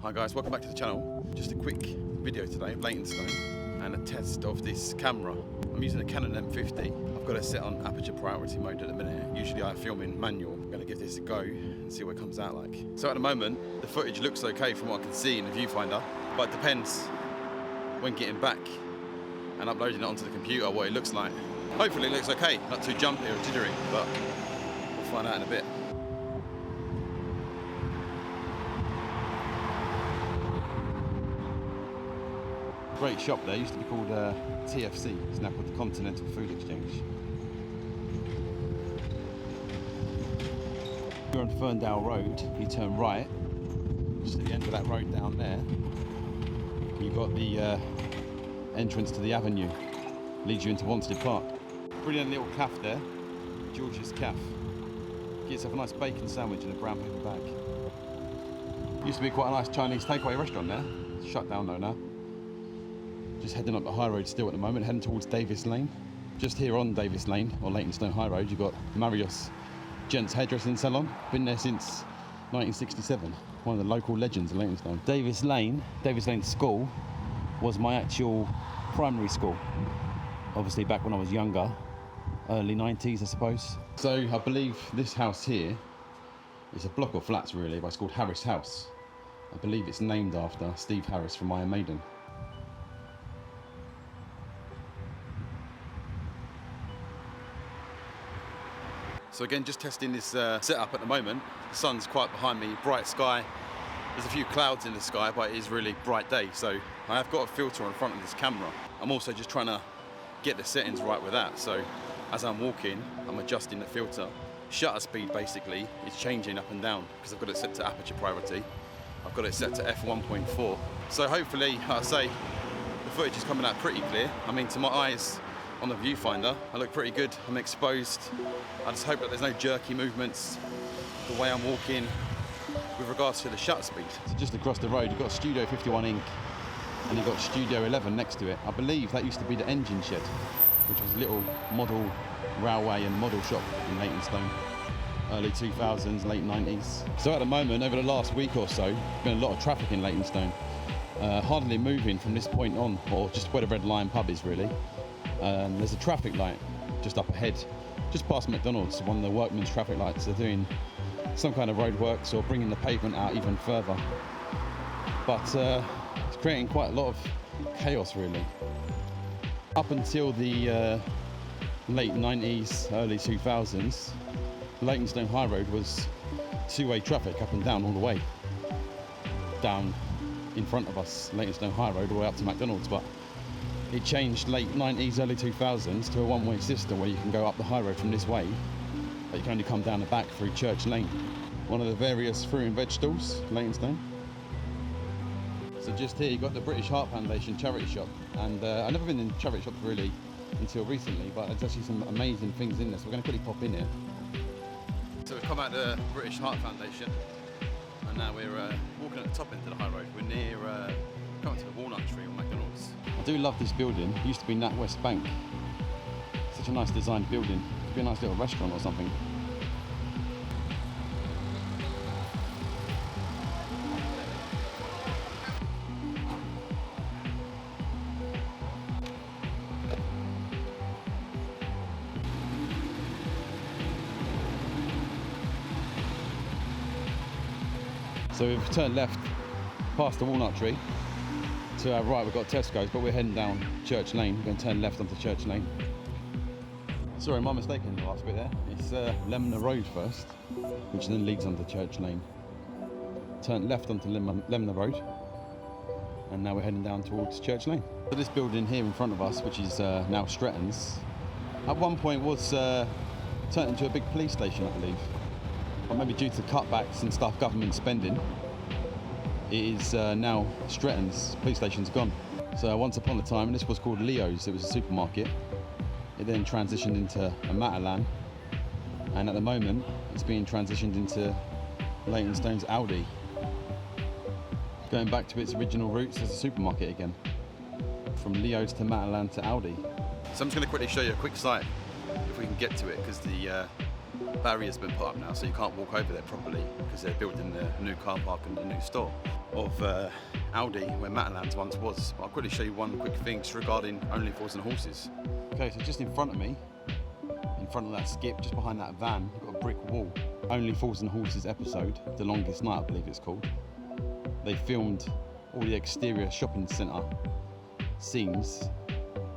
Hi guys, welcome back to the channel. Just a quick video today of Leytonstone and a test of this camera. I'm using a Canon M50. I've got it set on aperture priority mode at the minute. Usually I film in manual. I'm going to give this a go and see what it comes out like. So at the moment, the footage looks okay from what I can see in the viewfinder, but it depends when getting back and uploading it onto the computer what it looks like. Hopefully it looks okay, not too jumpy or jittery, but we'll find out in a bit. Great shop there, used to be called TFC, it's now called the Continental Food Exchange. You're on Ferndale Road, you turn right, just at the end of that road down there, you've got the entrance to the avenue, leads you into Wanstead Park. Brilliant little cafe there, George's Cafe. Get yourself a nice bacon sandwich in a brown paper bag. Used to be quite a nice Chinese takeaway restaurant there, it's shut down though now. Just heading up the high road still at the moment, heading towards Davis Lane. Just here on Davis Lane, or Leytonstone High Road, you've got Marius Gents Hairdressing Salon. Been there since 1967. One of the local legends of Leytonstone. Davis Lane School, was my actual primary school. Obviously back when I was younger, early 90s I suppose. So I believe this house here is a block of flats really, but it's called Harris House. I believe it's named after Steve Harris from Iron Maiden. So again, just testing this setup at the moment. The sun's quite behind me, bright sky. There's a few clouds in the sky, but it is really bright day. So I have got a filter on front of this camera. I'm also just trying to get the settings right with that. So as I'm walking, I'm adjusting the filter. Shutter speed basically is changing up and down because I've got it set to aperture priority. I've got it set to f1.4. So hopefully, like I say, the footage is coming out pretty clear. I mean, to my eyes, on the viewfinder, I look pretty good, I'm exposed. I just hope that there's no jerky movements the way I'm walking with regards to the shutter speed. So just across the road, you've got Studio 51 Inc. and you've got Studio 11 next to it. I believe that used to be the engine shed, which was a little model railway and model shop in Leytonstone. Early 2000s, late 90s. So at the moment, over the last week or so, there's been a lot of traffic in Leytonstone. Hardly moving from this point on, or just where the Red Lion pub is really. There's a traffic light just up ahead, just past McDonald's, one of the workmen's traffic lights. They're doing some kind of roadworks or bringing the pavement out even further. But it's creating quite a lot of chaos really. Up until the late 90s, early 2000s, Leytonstone High Road was two-way traffic up and down all the way. Down in front of us, Leytonstone High Road, all the way up to McDonald's. But it changed late 90s, early 2000s to a one-way system where you can go up the high road from this way, but you can only come down the back through Church Lane. One of the various fruit and veg stalls, Leytonstone. So just here you've got the British Heart Foundation charity shop, and I've never been in charity shops really until recently, but there's actually some amazing things in there, so we're going to quickly pop in here. So we've come out to the British Heart Foundation, and now we're walking at the top end of the high road. We're near coming to the walnut tree on McDonald's. I do love this building. It used to be NatWest Bank. Such a nice designed building. It could be a nice little restaurant or something. So we've turned left past the walnut tree. To our right we've got Tesco's, but we're heading down Church Lane. We're going to turn left onto Church Lane. Sorry, my mistake in the last bit there. It's Lemner Road first, which then leads onto Church Lane. Turn left onto Lemner Road, and now we're heading down towards Church Lane. So this building here in front of us, which is now Stretton's, at one point was turned into a big police station, I believe. Or maybe due to cutbacks and stuff, government spending. It is now Stretton's, police station's gone. So once upon a time, this was called Leo's, it was a supermarket. It then transitioned into a Matalan, and at the moment, it's being transitioned into Leytonstone's Aldi. Going back to its original roots as a supermarket again. From Leo's to Matalan to Aldi. So I'm just going to quickly show you a quick site, if we can get to it, because the barrier's been put up now, so you can't walk over there properly because they're building the new car park and the new store. of Aldi where Matalan's once was. But I'll quickly show you one quick thing just regarding Only Fools and Horses. Okay, so just in front of me, in front of that skip, just behind that van, you've got a brick wall. Only Fools and Horses episode, The Longest Night I believe it's called. They filmed all the exterior shopping centre scenes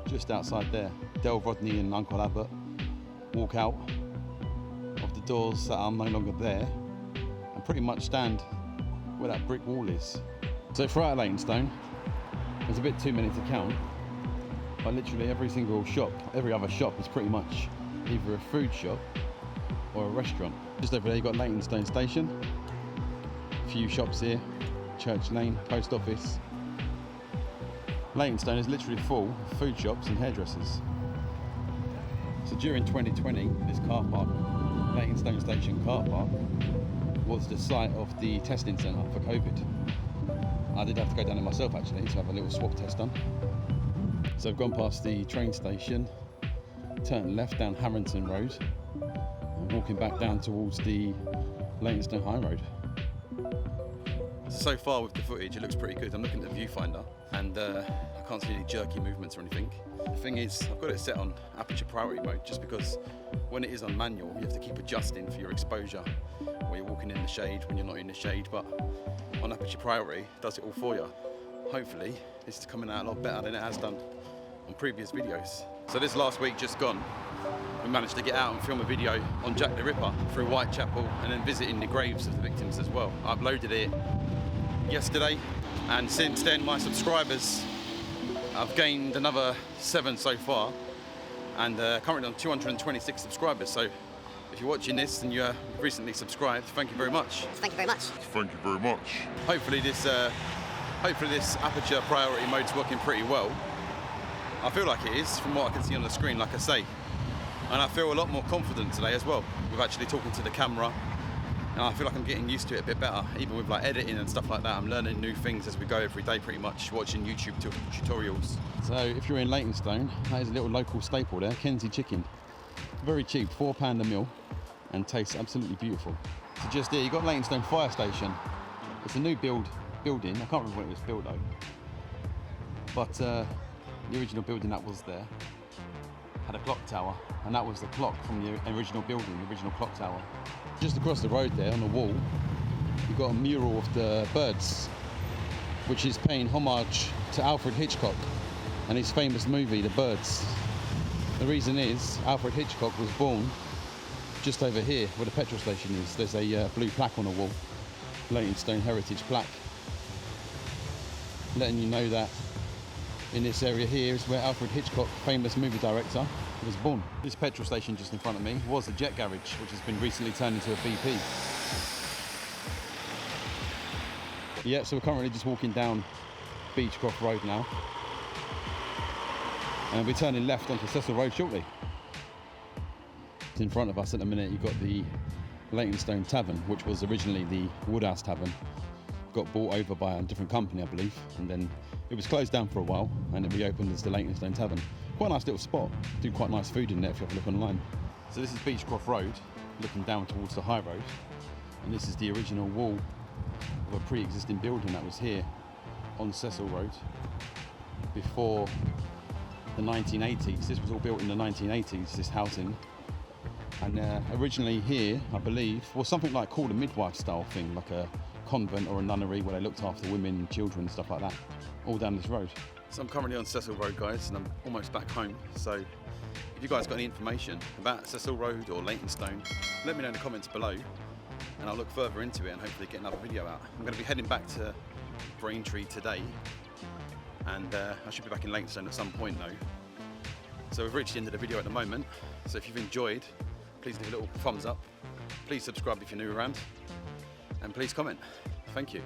just outside there. Del Rodney and Uncle Abbott walk out of the doors that are no longer there and pretty much stand where that brick wall is. So throughout Leytonstone, there's a bit too many to count, but literally every single shop, every other shop is pretty much either a food shop or a restaurant. Just over there you've got Leytonstone Station, a few shops here, Church Lane, Post Office. Leytonstone is literally full of food shops and hairdressers. So during 2020, this car park, Leytonstone Station car park, was the site of the testing centre for COVID. I did have to go down there myself actually to have a little swab test done. So I've gone past the train station, turned left down Harrington Road, and walking back down towards the Leytonstone High Road. So far with the footage, it looks pretty good. I'm looking at the viewfinder and I can't see any jerky movements or anything. The thing is, I've got it set on aperture priority mode just because when it is on manual, you have to keep adjusting for your exposure where you're walking in the shade, when you're not in the shade, but on aperture priority, it does it all for you. Hopefully, this is coming out a lot better than it has done on previous videos. So this last week just gone, we managed to get out and film a video on Jack the Ripper through Whitechapel and then visiting the graves of the victims as well. I uploaded it yesterday, and since then my subscribers, I've gained another 7 so far, and currently on 226 subscribers. So if you're watching this and you're recently subscribed, thank you very much. Thank you very much. Thank you very much. Hopefully this aperture priority mode's working pretty well. I feel like it is from what I can see on the screen, like I say, and I feel a lot more confident today as well with actually talking to the camera. And I feel like I'm getting used to it a bit better, even with like editing and stuff like that. I'm learning new things as we go every day pretty much, watching YouTube tutorials. So if you're in Leytonstone, that is a little local staple there, Kenzie Chicken. Very cheap, £4 a meal, and tastes absolutely beautiful. So just here, you've got Leytonstone Fire Station. It's a new building, I can't remember when it was built though. But the original building that was there had a clock tower, and that was the clock from the original building, the original clock tower. Just across the road there on the wall, you've got a mural of the birds, which is paying homage to Alfred Hitchcock and his famous movie, The Birds. The reason is, Alfred Hitchcock was born just over here where the petrol station is. There's a blue plaque on the wall, Leytonstone Heritage plaque, letting you know that in this area here is where Alfred Hitchcock, famous movie director, was born. This petrol station just in front of me was a jet garage, which has been recently turned into a BP. Yeah, so we're currently just walking down Beechcroft Road now, and we're turning left onto Cecil Road shortly. In front of us at the minute you've got the Leytonstone Tavern, which was originally the Woodhouse Tavern. Got bought over by a different company I believe, and then it was closed down for a while and it reopened as the Leytonstone Tavern. Quite a nice little spot, do quite nice food in there if you have a look online. So this is Beechcroft Road, looking down towards the high road, and this is the original wall of a pre-existing building that was here on Cecil Road before the 1980s. This was all built in the 1980s, this housing, and originally here I believe was something like called a midwife style thing, like a convent or a nunnery where they looked after women and children and stuff like that, all down this road. So I'm currently on Cecil Road, guys, and I'm almost back home. So if you guys got any information about Cecil Road or Leytonstone, let me know in the comments below, and I'll look further into it and hopefully get another video out. I'm going to be heading back to Braintree today, and I should be back in Leytonstone at some point though. So we've reached the end of the video at the moment, so if you've enjoyed, please leave a little thumbs up, please subscribe if you're new around, and please comment. Thank you.